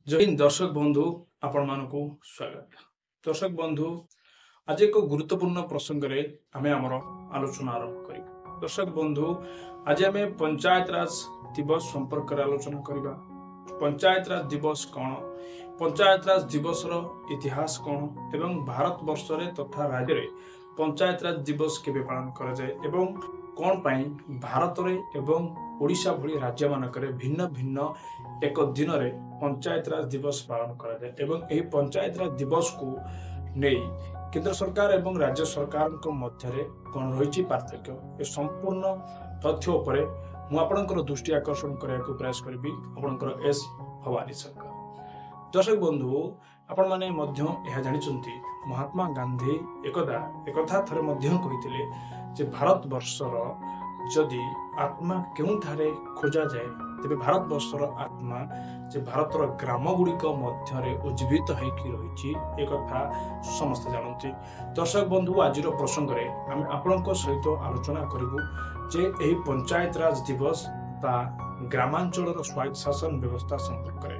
जय हिंद दर्शक बंधु आपण मानकु स्वागत। दर्शक बंधु आज एक गुरुत्वपूर्ण प्रसंग रे आमे हमर आलोचना आरंभ करिबा। दर्शक बंधु आज आमे पंचायत राज दिवस संपर्क रे आलोचना करिबा। पंचायत राज दिवस कोन, पंचायत राज दिवस रो इतिहास कोन एवं भारत वर्ष रे तथा राज्य रे पंचायत राज दिवस केबे पालन करा जाय एवं कोन पई भारत रे एवं ओडिशा भली राज्य मानकरे भिन्न भिन्न एक दिन रे पंचायत राज दिवस पालन करा जाय एवं एही पंचायत राज दिवस को नेई केंद्र सरकार एवं राज्य सरकार को मध्य रे कोन रहिछि पार्थक्य ए संपूर्ण तथ्य उपरे मु आपनकर दृष्टि आकर्षण करया को प्रयास करबी आपनकर एस भवानी सरकार। दर्शक बंधु आपण माने मध्य यह जानिचंती महात्मा गांधी एकथा थरे मध्य कहिथिले जे भारत वर्षर जदि आत्मा केउ थारे खोजा जाए तेबे भारत वर्षर आत्मा जे भारतर ग्राम गुड़िक मध्य उज्जीवित होइकी रहिछि एकथा समस्त जानती। दर्शक बंधु आज प्रसंग रे आम आपनक सहित आलोचना करिबु जे एही पंचायत राज दिवस ता ग्रामांचल स्वायत्त शासन व्यवस्था संपर्क रे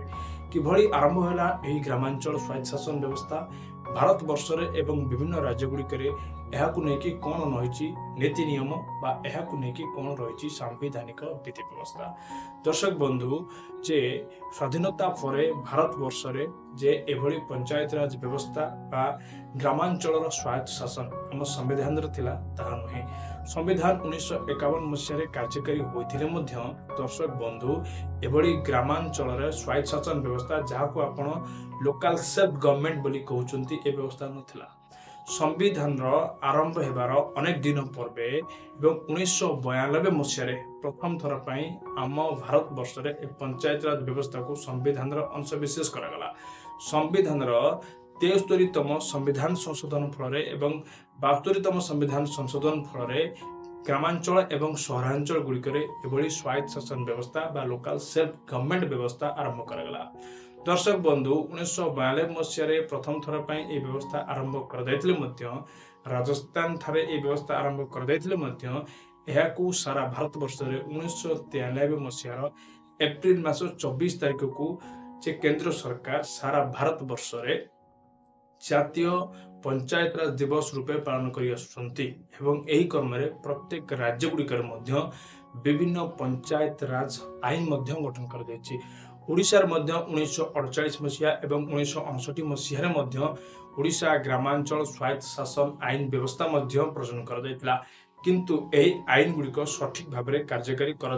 किभली आरंभ होला एही ग्रामांचल स्वायत्त शासन व्यवस्था भारत वर्ष रे एवं विभिन्न राज्य गुड़िक एहाकु नेकी कोन रहिछि नीति नियम बा एहाकु नेकी कोन रहिछि सांविधानिक विधि व्यवस्था। दर्शक बंधु जे स्वाधीनता परे भारत वर्ष रे जे एभली पंचायत राज व्यवस्था बा ग्रामांचल स्वायत्त शासन हम संविधान रे थिला ताहा नहे। संविधान 1951 मसीह रे कार्यकारी होइथिले मध्य दर्शक बंधु एभली ग्रामांचल रे स्वायत्त शासन व्यवस्था जाहाकु आपण लोकल सेल्फ गवर्नमेंट बोली कहउचंती ए व्यवस्था नथिला। संविधान आरंभ हेबार अनेक दिन पूर्वे एवं 1992 मसीह प्रथम थर पर आम भारत वर्ष रे पंचायत राज व्यवस्था को संविधान अंश विशेष करागला। संविधान 73तम संविधान संशोधन फल एवं 72तम संविधान संशोधन फल ग्रामांचल एवं सहरांचल गुड़िक एभली स्वायत्त शासन व्यवस्था बा लोकल सेल्फ गवर्नमेंट व्यवस्था आरंभ करागला। दर्शक बंधु 1992 मसीह प्रथम थर पर यह व्यवस्था आरंभ कर राजस्थान ठारे यह व्यवस्था आरंभ कर सारा भारत वर्ष 1993 मसीहार एप्रिल मास 24 तारिख को जे केंद्र सरकार सारा भारत वर्ष जातीय पंचायत राज दिवस रूपे पालन कर क्रम प्रत्येक राज्य गुड़िकर विभिन्न पंचायत राज आईन गठन कर ओडिशा 1948 मसीहा एवं 1959 मसीह ओडिशा ग्रामांचल स्वायत्त शासन आईन व्यवस्था प्रचलन कर किंतु एही आईन गुड़िक सठिक भाव में कार्यकारी कर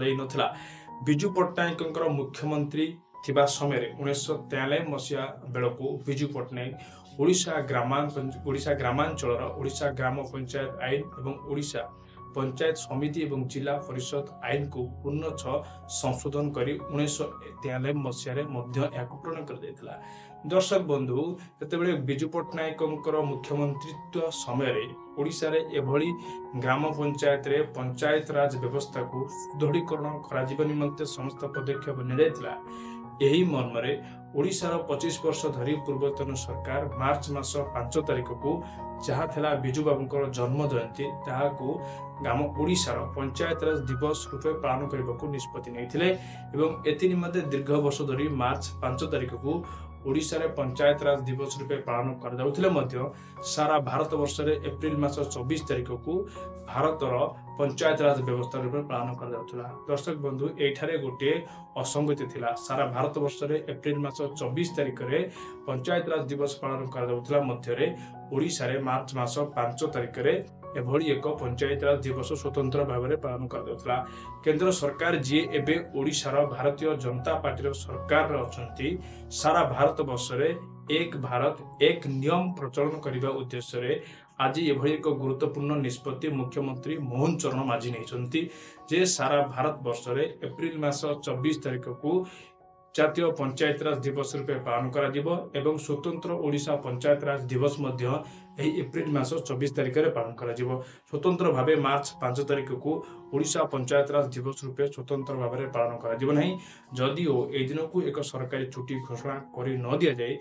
बिजू पट्टनायक मुख्यमंत्री थिबा समय 1993 मसीहा बेलू बिजू पट्टनायक ओडिशा ग्रामांचल ओडिशा ग्राम पंचायत आईन एवं ओडिशा पंचायत समिति एवं जिला परिषद आईन को पुनः संशोधन कर 1993 मसीह प्रणयन कर। दर्शक बंधु जितेबाला बिजू पट्टनायक मुख्यमंत्रित्व समय ओडिशा रे एभली ग्राम पंचायत रे पंचायत राज व्यवस्था को सुदृढ़ीकरण करा निमंते समस्त पदक्षेप निया। यही मर्म ओडिशार 25 वर्ष धरी पूर्वतन सरकार मार्च मास 5 तारिख को जहाँ थिला बिजू बाबू जन्म जयंती ताहाकू गाम ओडिशार पंचायत राज दिवस रूपे पालन करने को निष्पत्ति नहीं एवं एथि निमंते दीर्घ वर्ष धरी मार्च 5 तारिख को ओडिशा रे पंचायत राज दिवस रूपे पालन कर सारा भारत वर्ष एप्रिल मास 24 तारिख को भारतर पंचायत राज व्यवस्था रूपे पालन कर। दर्शक बंधु एठारे गोटे असंगति थिला सारा भारत वर्ष एप्रिल मास 24 तारिख रे पंचायत राज दिवस पालन कर ओडिशा रे मार्च मास 5 तारिख रे एभली एक पंचायत राज दिवस स्वतंत्र भाव में पालन कर। केंद्र सरकार जी एबे ओडिशार भारतीय जनता पार्टी सरकार अछंती सारा भारत वर्ष एक भारत एक नियम प्रचलन करने उद्देश्य रे आज एभली एक गुरुत्वपूर्ण निष्पत्ति मुख्यमंत्री मोहन चरण माझी नहीं जे सारा भारत वर्ष एप्रिल मास 24 तारिख को जातीय पंचायत राज दिवस रूपे पालन करा एवं स्वतंत्र ओडिशा पंचायत राज दिवस ଏହି ଏପ୍ରିଲ ମାସ 24 ତାରିଖରେ ପାଳନ କରାଯିବ। ସ୍ୱତନ୍ତ୍ର ଭାବେ ମାର୍ଚ୍ଚ 5 ତାରିଖକୁ ଓଡ଼ିଶା ପଞ୍ଚାୟତରାଜ ଦିବସ ରୂପେ ସ୍ୱତନ୍ତ୍ର ଭାବରେ ପାଳନ କରାଯିବ ନାହିଁ। ଯଦିଓ ଏହି ଦିନକୁ ଏକ ସରକାରୀ ଛୁଟି ଘୋଷଣା କରି ନ ଦିଆଯାଏ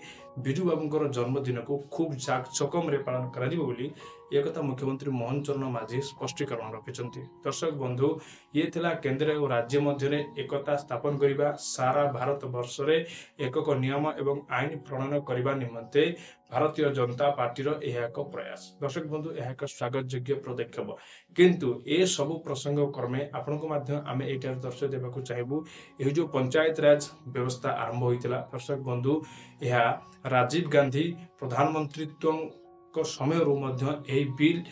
ବିଜୁ ବାବୁଙ୍କର ଜନ୍ମଦିନକୁ ଖୁବ୍ ଜାକଜମକରେ ପାଳନ କରାଯିବ ବୋଲି एकथा मुख्यमंत्री मोहन चरण माझी स्पष्टीकरण रखिंट। दर्शक बंधु ये थिला केंद्र और राज्य मध्य एकता स्थापन करने सारा भारत वर्ष में एकक नियम एवं आईन प्रणयन करने निमंते भारतीय जनता पार्टी एक प्रयास। दर्शक बंधु यह एक स्वागत योग्य पदक्षेप किंतु ए सबु प्रसंग क्रमे आपण को आम ये दर्शय देवाक चाहबू ये जो पंचायत राज व्यवस्था आरंभ होता। दर्शक बंधु यह राजीव गांधी प्रधानमंत्रीत्व समय बिल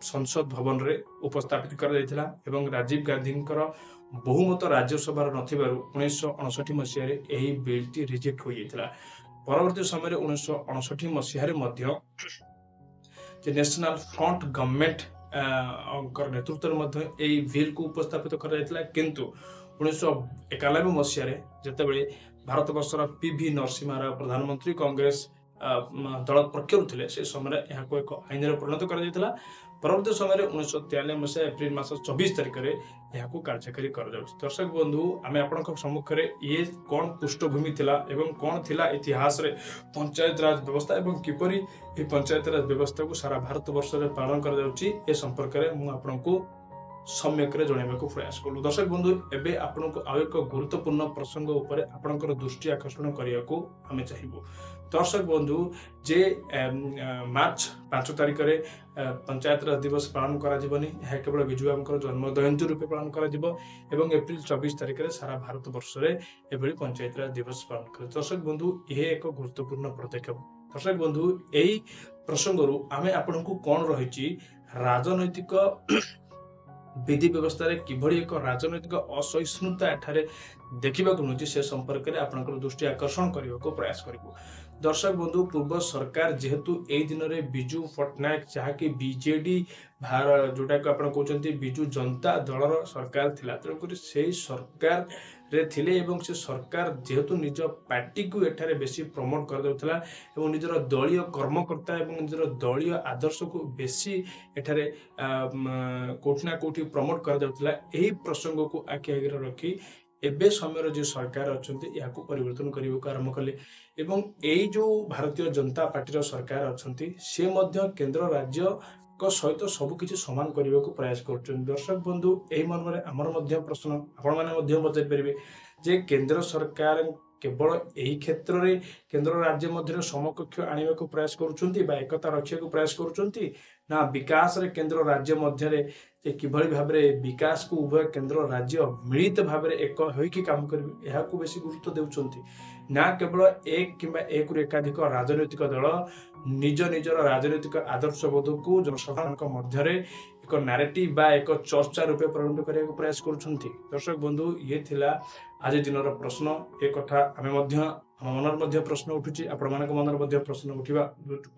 संसद भवन रे उपस्थापित कर राजीव गांधी बहुमत राज्यसभा नथिबारु 1959 मसीह यही बिल टी रिजेक्ट हो जाता। परवर्ती समय 1959 मसीह नेशनल फ्रंट गवर्नमेंट नेतृत्व में बिल को उपस्थापित कर किंतु 1991 मसीह जितेबाला भारत वर्षर पीवी नरसिम्हा राव प्रधानमंत्री कांग्रेस दल पक्षर थे से समय यहाँ एक आईन परिणत कर परवर्ती समय 1993 मसीहा एप्रिल मास 24 तारिख में यहाँ कार्यकारी कर। दर्शक बंधु आम आपण सम्मुखें ये कौन पृष्ठभूमि थिला एवं कौन थिला इतिहास रे पंचायत राज व्यवस्था एवं किपरि ये पंचायत राज व्यवस्था को सारा भारत वर्ष में पालन कर संपर्क में मुझे सम्यक जनवाक प्रयास कलु। दर्शक बंधु एबे आपन को आउ एक गुरुत्वपूर्ण प्रसंग उपर आपनकर दृष्टि आकर्षण करने को आम चाहबू। दर्शक बंधु जे मार्च 5 तारिख में पंचायत राज दिवस पालन कराजिबनी यह केवल बिजू बाबूर जन्म जयंती रूपे पालन करा एवं एप्रिल 24 तारिख में सारा भारत वर्ष में एभली पंचायत राज दिवस पालन कर। दर्शक बंधु यह एक गुरुत्वपूर्ण पदक्षेप। दर्शक बंधु यही प्रसंग आम आपन को कौन रही राजनैतिक विधि व्यवस्था रे किभली एक राजनैतिक असहिष्णुता एठारे देखा मिलूँ से संपर्क में आपंकर दृष्टि आकर्षण करने को प्रयास करूँ। दर्शक बंधु पूर्व सरकार जेहेतु यही दिन में बिजू पट्टनायक जहाँकि बीजेडी जोटा को आप कहते बिजू जनता दलर सरकार थिला तेणुक से सरकार रे थिले एवं से सरकार जेहेतु निज पार्टी को एठारे बेसी प्रमोट कर देउथला एवं निजर दलीय कर्मकर्ता एवं निजर दलीय आदर्श को बेसी एठारे कोठना कोठी प्रमोट कर देउथला एही प्रसंग को आखि आगे रखी एबे समय जो सरकार अच्छा या परिवर्तन करने को आरंभ कले एवं यही जो भारतीय जनता पार्टी सरकार अच्छा से केंद्र राज्य सहित सबकि सामान करने को प्रयास कर। दर्शक बंधु यही मन में आमर प्रश्न आपण मैंने पचारि पारे जे केंद्र सरकार केवल यही क्षेत्र में केंद्र राज्य मध्य समकक्ष आने को प्रयास कर एकता रक्षा को प्रयास कर ना विकास रे केंद्र राज्य मध्य किभली भाव में विकास को उभय केंद्र राज्य मिलित भाव में एक होइकी काम करेंगे यह बेसी गुरुत्व देउछंती ना केवल एक किंबा एक रु एकाधिक राजनैतिक दल निज निजर राजनैतिक आदर्श बोध को जनसाधारण मध्य एक नारेटिव बा एक चर्चा रूपे परिणत करने को प्रयास करुछंती। दर्शक बंधु ये थिला आज दिन प्रश्न एक कथा आम मन प्रश्न उठुची आपण मन प्रश्न उठा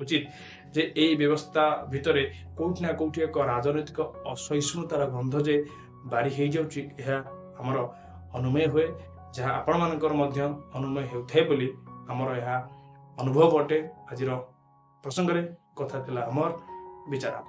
उचित जे यही व्यवस्था भितर कोठी ना कोठी एक राजनैतिक असहिष्णुतार गंध जे बारी हो जाउची आमर अनुमय हुए जहाँ आपण मानकर अनुमय होउथाय बोली आमर यह अनुभव अटे। आज प्रसंग रे कथा थिला आमर विचार।